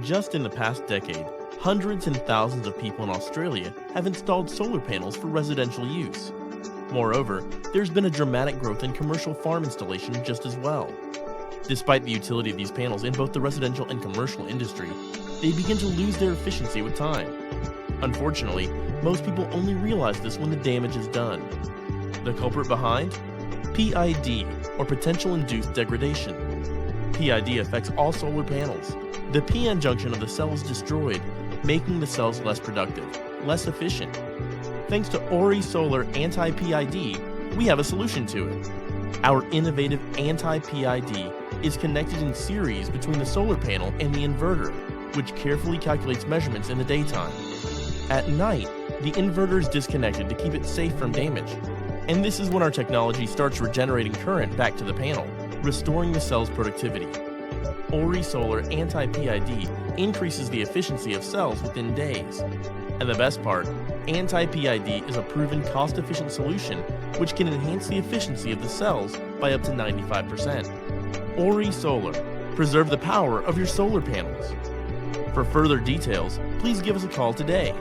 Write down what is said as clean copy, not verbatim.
Just in the past decade, hundreds and thousands of people in Australia have installed solar panels for residential use. Moreover, there's been a dramatic growth in commercial farm installation just as well. Despite the utility of these panels in both the residential and commercial industry, they begin to lose their efficiency with time. Unfortunately, most people only realize this when the damage is done. The culprit behind? PID, or potential induced degradation. PID affects all solar panels. The PN junction of the cell is destroyed, making the cells less productive, less efficient. Thanks to Ori Solar Anti-PID, we have a solution to it. Our innovative anti-PID is connected in series between the solar panel and the inverter, which carefully calculates measurements in the daytime. At night, the inverter is disconnected to keep it safe from damage. And this is when our technology starts regenerating current back to the panel, restoring the cell's productivity. Ori Solar Anti-PID increases the efficiency of cells within days. And the best part, anti-PID is a proven cost-efficient solution which can enhance the efficiency of the cells by up to 95%. Ori Solar. Preserve the power of your solar panels. For further details, please give us a call today.